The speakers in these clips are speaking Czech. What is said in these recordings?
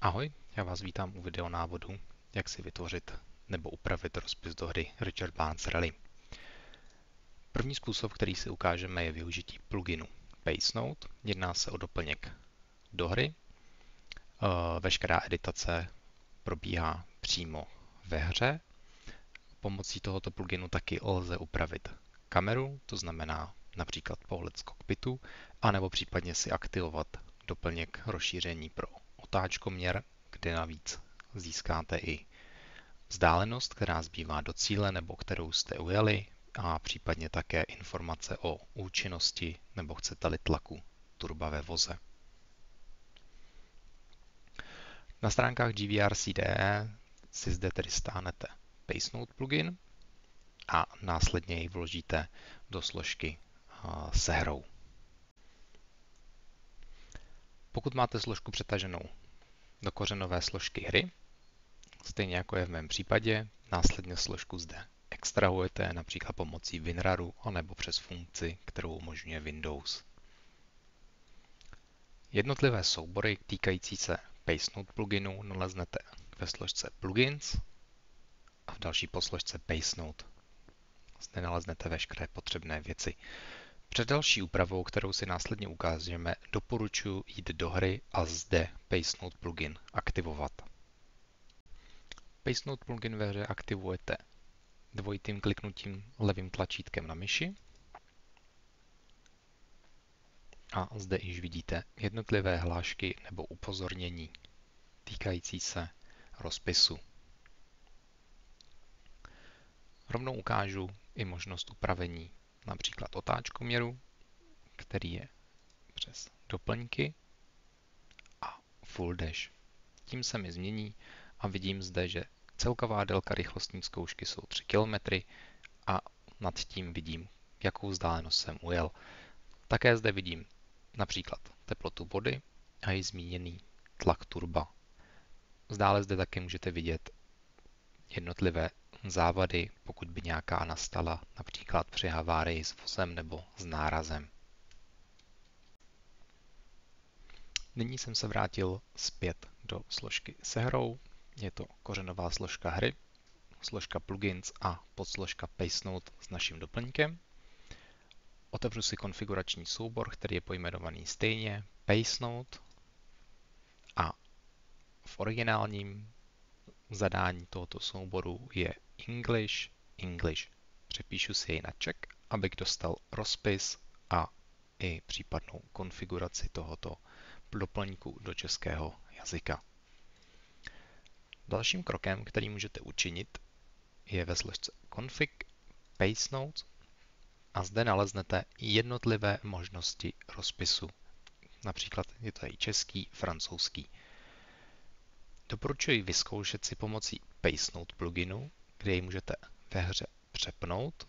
Ahoj, já vás vítám u videonávodu, jak si vytvořit nebo upravit rozpis do hry Richard Barnes Rally. První způsob, který si ukážeme, je využití pluginu PaceNote. Jedná se o doplněk do hry. Veškerá editace probíhá přímo ve hře. Pomocí tohoto pluginu taky lze upravit kameru, to znamená například pohled z kokpitu, anebo případně si aktivovat doplněk rozšíření pro otáčkoměr, kde navíc získáte i vzdálenost, která zbývá do cíle nebo kterou jste ujeli, a případně také informace o účinnosti nebo chcete-li tlaku turba ve voze. Na stránkách GVR.CDE si zde tedy stáhnete PaceNote plugin a následně ji vložíte do složky se hrou. Pokud máte složku přetaženou do kořenové složky hry, stejně jako je v mém případě, následně složku zde extrahujete například pomocí WinRARu anebo přes funkci, kterou umožňuje Windows. Jednotlivé soubory týkající se PaceNote pluginu naleznete ve složce Plugins a v další posložce PaceNote. Zde naleznete veškeré potřebné věci. Před další úpravou, kterou si následně ukážeme, doporučuji jít do hry a zde PaceNote plugin aktivovat. PaceNote plugin ve hře aktivujete dvojitým kliknutím levým tlačítkem na myši a zde již vidíte jednotlivé hlášky nebo upozornění týkající se rozpisu. Rovnou ukážu i možnost upravení například otáčkoměru, který je přes doplňky a full dash. Tím se mi změní a vidím zde, že celková délka rychlostní zkoušky jsou 3 km a nad tím vidím, jakou vzdálenost jsem ujel. Také zde vidím například teplotu vody a i zmíněný tlak turba. Dále zde také můžete vidět jednotlivé závady, pokud by nějaká nastala, například při havárii s vozem nebo s nárazem. Nyní jsem se vrátil zpět do složky se hrou. Je to kořenová složka hry, složka plugins a podsložka PaceNote s naším doplňkem. Otevřu si konfigurační soubor, který je pojmenovaný stejně PaceNote a v originálním zadání tohoto souboru je English. Přepíšu si jej na Czech, abych dostal rozpis a i případnou konfiguraci tohoto doplňku do českého jazyka. Dalším krokem, který můžete učinit, je ve složce Config PaceNote a zde naleznete jednotlivé možnosti rozpisu. Například je to i český, francouzský. Doporučuji vyzkoušet si pomocí PaceNote pluginu, kde ji můžete ve hře přepnout.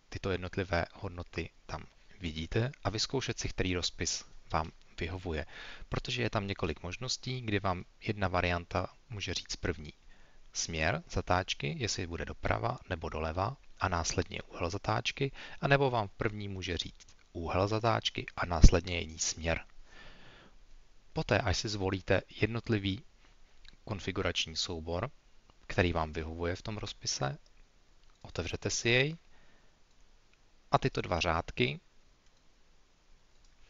Tyto jednotlivé hodnoty tam vidíte a vyzkoušet si, který rozpis vám vyhovuje. Protože je tam několik možností, kdy vám jedna varianta může říct první směr zatáčky, jestli bude doprava nebo doleva a následně úhel zatáčky, anebo vám první může říct úhel zatáčky a následně jiný směr. Poté, až si zvolíte jednotlivý konfigurační soubor, který vám vyhovuje v tom rozpise, otevřete si jej a tyto dva řádky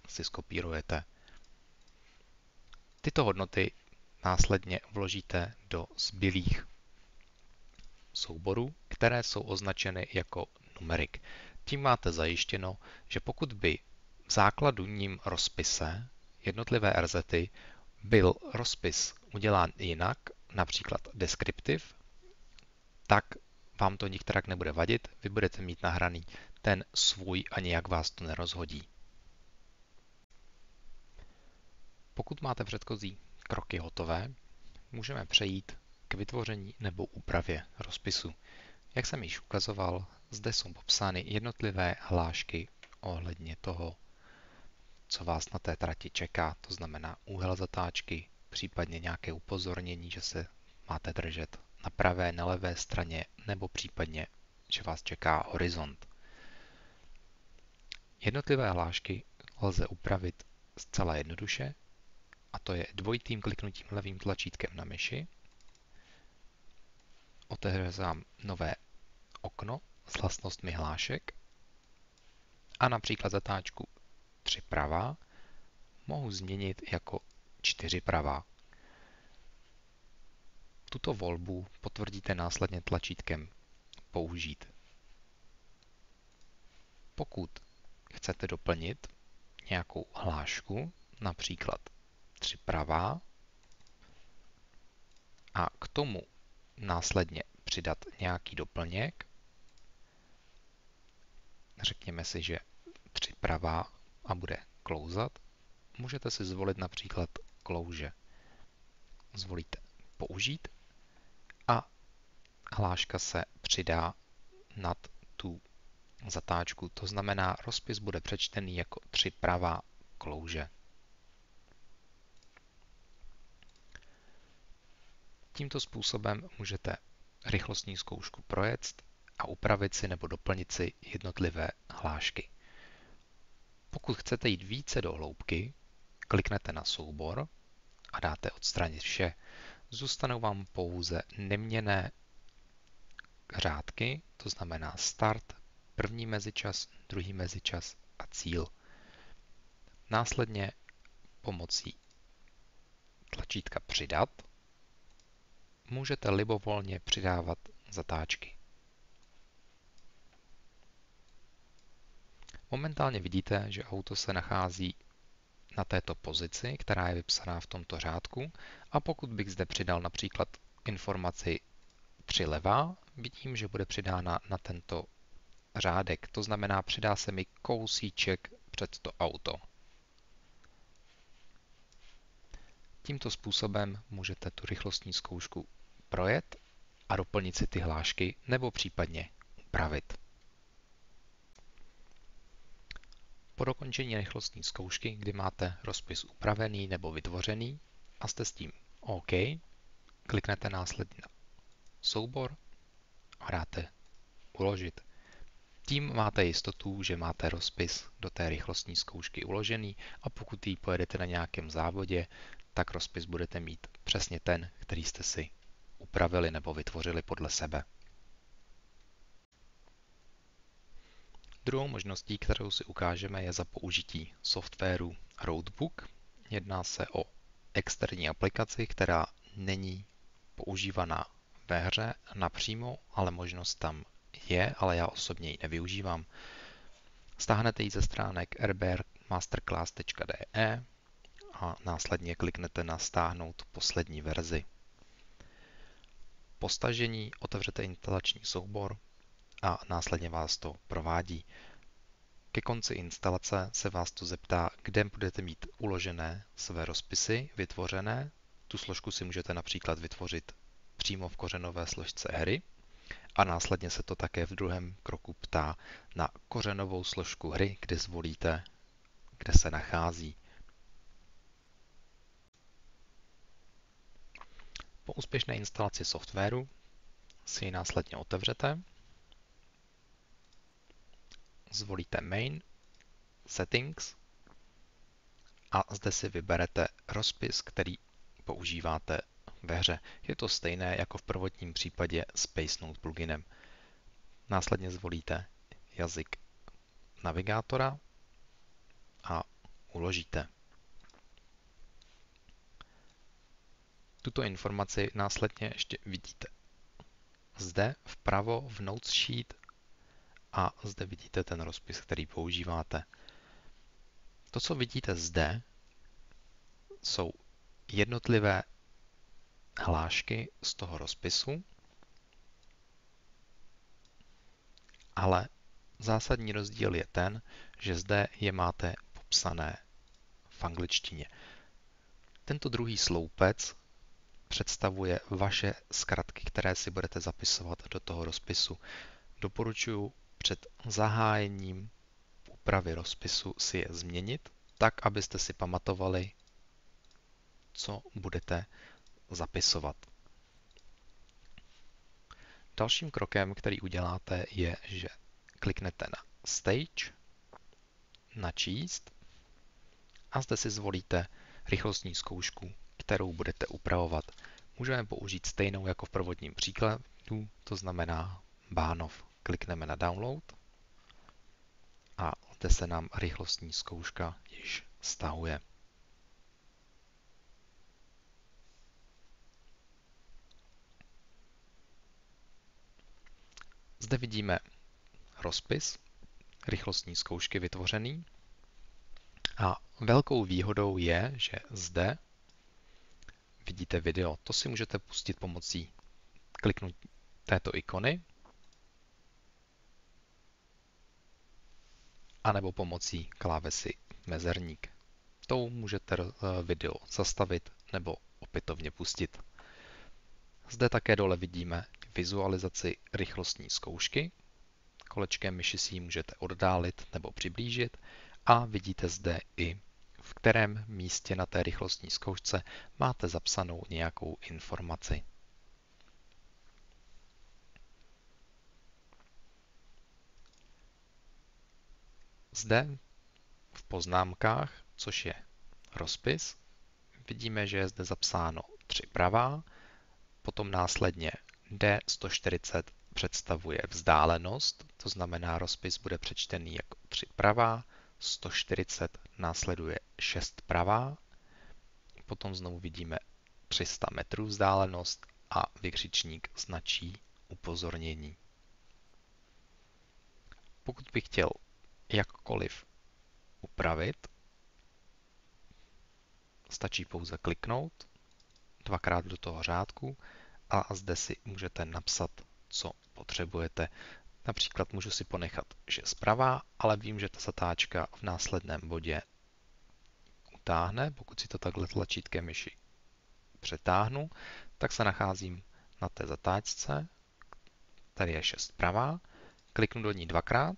si skopírujete. Tyto hodnoty následně vložíte do zbylých souborů, které jsou označeny jako numerik. Tím máte zajištěno, že pokud by v základním rozpise jednotlivé RZty byl rozpis udělán jinak, například descriptive, tak vám to nikterak nebude vadit, vy budete mít nahraný ten svůj a nijak vás to nerozhodí. Pokud máte předchozí kroky hotové, můžeme přejít k vytvoření nebo úpravě rozpisu. Jak jsem již ukazoval, zde jsou popsány jednotlivé hlášky ohledně toho, co vás na té trati čeká, to znamená úhel zatáčky, případně nějaké upozornění, že se máte držet na pravé, na levé straně, nebo případně, že vás čeká horizont. Jednotlivé hlášky lze upravit zcela jednoduše a to je dvojitým kliknutím levým tlačítkem na myši. Otevřám nové okno s vlastnostmi hlášek a například zatáčku 3 pravá mohu změnit jako 4 pravá. Tuto volbu potvrdíte následně tlačítkem Použít. Pokud chcete doplnit nějakou hlášku, například 3 pravá, a k tomu následně přidat nějaký doplněk, řekněme si, že 3 pravá a bude klouzat, můžete si zvolit například klouže. Zvolíte Použít a hláška se přidá nad tu zatáčku. To znamená, rozpis bude přečtený jako 3 pravá klouže. Tímto způsobem můžete rychlostní zkoušku projet a upravit si nebo doplnit si jednotlivé hlášky. Pokud chcete jít více do hloubky, kliknete na soubor a dáte odstranit vše. Zůstanou vám pouze neměnné řádky, to znamená start, první mezičas, druhý mezičas a cíl. Následně pomocí tlačítka Přidat můžete libovolně přidávat zatáčky. Momentálně vidíte, že auto se nachází na této pozici, která je vypsaná v tomto řádku, a pokud bych zde přidal například informaci 3 levá, vidím, že bude přidána na tento řádek. To znamená, přidá se mi kousíček před to auto. Tímto způsobem můžete tu rychlostní zkoušku projet a doplnit si ty hlášky nebo případně upravit. Po dokončení rychlostní zkoušky, kdy máte rozpis upravený nebo vytvořený a jste s tím OK, kliknete následně na soubor a dáte Uložit. Tím máte jistotu, že máte rozpis do té rychlostní zkoušky uložený a pokud ji pojedete na nějakém závodě, tak rozpis budete mít přesně ten, který jste si upravili nebo vytvořili podle sebe. Druhou možností, kterou si ukážeme, je za použití softwaru Roadbook. Jedná se o externí aplikaci, která není používaná ve hře napřímo, ale možnost tam je, ale já osobně ji nevyužívám. Stáhnete ji ze stránek rbrmasterclass.de a následně kliknete na Stáhnout poslední verzi. Po stažení otevřete instalační soubor a následně vás to provádí. Ke konci instalace se vás to zeptá, kde budete mít uložené své rozpisy vytvořené. Tu složku si můžete například vytvořit přímo v kořenové složce hry a následně se to také v druhém kroku ptá na kořenovou složku hry, kde zvolíte, kde se nachází. Po úspěšné instalaci softwaru si ji následně otevřete, zvolíte Main, Settings a zde si vyberete rozpis, který používáte ve hře. Je to stejné jako v prvotním případě s Pacenote pluginem. Následně zvolíte jazyk navigátora a uložíte. Tuto informaci následně ještě vidíte zde vpravo v Notes Sheet a zde vidíte ten rozpis, který používáte. To, co vidíte zde, jsou jednotlivé hlášky z toho rozpisu, ale zásadní rozdíl je ten, že zde je máte popsané v angličtině. Tento druhý sloupec představuje vaše zkratky, které si budete zapisovat do toho rozpisu. Doporučuji před zahájením úpravy rozpisu si je změnit, tak, abyste si pamatovali, co budete zapisovat. Dalším krokem, který uděláte, je, že kliknete na Stage, načíst a zde si zvolíte rychlostní zkoušku, kterou budete upravovat. Můžeme použít stejnou jako v prvotním příkladu, to znamená Bánov. Klikneme na Download a zde se nám rychlostní zkouška již stahuje. Zde vidíme rozpis rychlostní zkoušky vytvořený a velkou výhodou je, že zde vidíte video. To si můžete pustit pomocí kliknutí této ikony anebo pomocí klávesy mezerník. Tou můžete video zastavit nebo opětovně pustit. Zde také dole vidíme vizualizaci rychlostní zkoušky. Kolečkem myši si ji můžete oddálit nebo přiblížit a vidíte zde i v kterém místě na té rychlostní zkoušce máte zapsanou nějakou informaci. Zde v poznámkách, což je rozpis, vidíme, že je zde zapsáno 3 pravá, potom následně D140 představuje vzdálenost, to znamená rozpis bude přečtený jako 3 pravá, 140 následuje 6 pravá, potom znovu vidíme 300 metrů vzdálenost a vykřičník značí upozornění. Pokud bych chtěl jakkoliv upravit, stačí pouze kliknout dvakrát do toho řádku a zde si můžete napsat, co potřebujete. Například můžu si ponechat, že zprava, ale vím, že ta zatáčka v následném bodě utáhne. Pokud si to takhle tlačítkem myši přetáhnu, tak se nacházím na té zatáčce. Tady je 6 pravá. Kliknu do ní dvakrát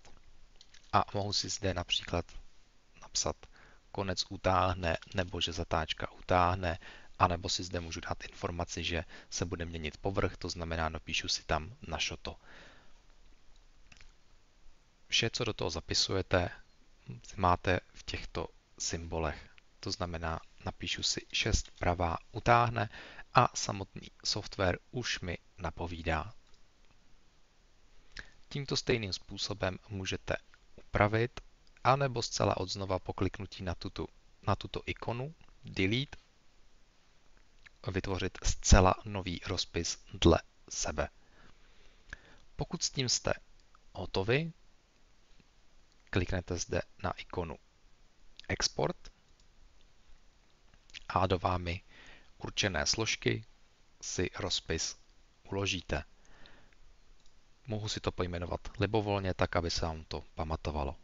a mohu si zde například napsat konec utáhne, nebo že zatáčka utáhne, anebo si zde můžu dát informaci, že se bude měnit povrch, to znamená, napíšu si tam na šoto. Vše, co do toho zapisujete, máte v těchto symbolech. To znamená, napíšu si 6 pravá utáhne a samotný software už mi napovídá. Tímto stejným způsobem můžete upravit anebo zcela odznova po kliknutí na tuto ikonu Delete vytvořit zcela nový rozpis dle sebe. Pokud s tím jste hotovi, kliknete zde na ikonu Export a do vámi určené složky si rozpis uložíte. Mohu si to pojmenovat libovolně tak, aby se vám to pamatovalo.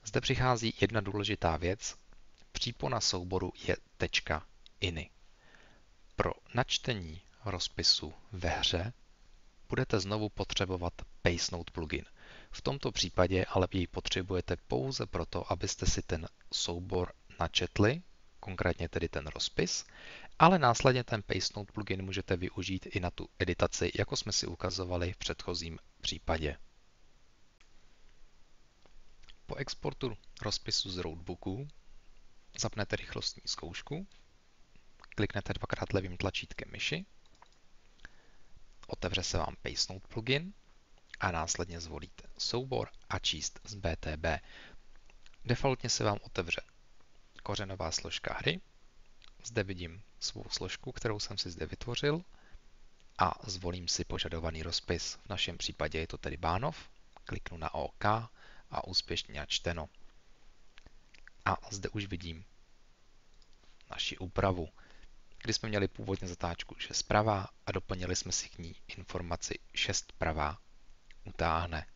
Zde přichází jedna důležitá věc. Přípona souboru je .ini. Pro načtení rozpisu ve hře budete znovu potřebovat PaceNote plugin. V tomto případě ale jej potřebujete pouze proto, abyste si ten soubor načetli, konkrétně tedy ten rozpis, ale následně ten PaceNote plugin můžete využít i na tu editaci, jako jsme si ukazovali v předchozím případě. Po exportu rozpisu z Roadbooku zapnete rychlostní zkoušku, kliknete dvakrát levým tlačítkem myši, otevře se vám PaceNote plugin a následně zvolíte soubor a číst z BTB. Defaultně se vám otevře kořenová složka hry. Zde vidím svou složku, kterou jsem si zde vytvořil a zvolím si požadovaný rozpis. V našem případě je to tedy Bánov. Kliknu na OK a úspěšně načteno. A zde už vidím naši úpravu, kdy jsme měli původně zatáčku 6 pravá a doplnili jsme si k ní informaci 6 pravá utáhne.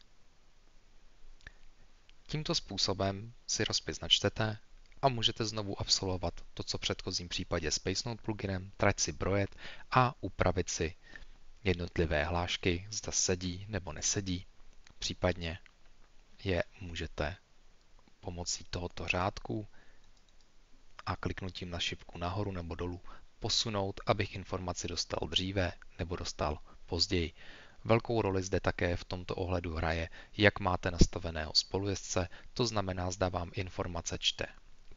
Tímto způsobem si rozpis načtete a můžete znovu absolvovat to, co v předchozím případě s PaceNote pluginem, trať si brojet a upravit si jednotlivé hlášky, zda sedí nebo nesedí. Případně je můžete pomocí tohoto řádku a kliknutím na šipku nahoru nebo dolů posunout, abych informaci dostal dříve nebo dostal později. Velkou roli zde také v tomto ohledu hraje, jak máte nastaveného spolujezdce, to znamená, zda vám informace čte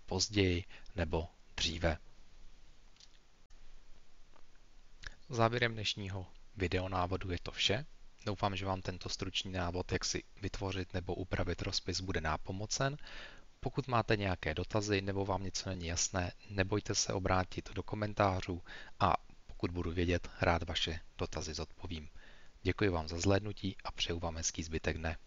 později nebo dříve. Závěrem dnešního videonávodu je to vše. Doufám, že vám tento stručný návod, jak si vytvořit nebo upravit rozpis, bude nápomocen. Pokud máte nějaké dotazy nebo vám něco není jasné, nebojte se obrátit do komentářů a pokud budu vědět, rád vaše dotazy zodpovím. Děkuji vám za zhlédnutí a přeju vám hezký zbytek dne.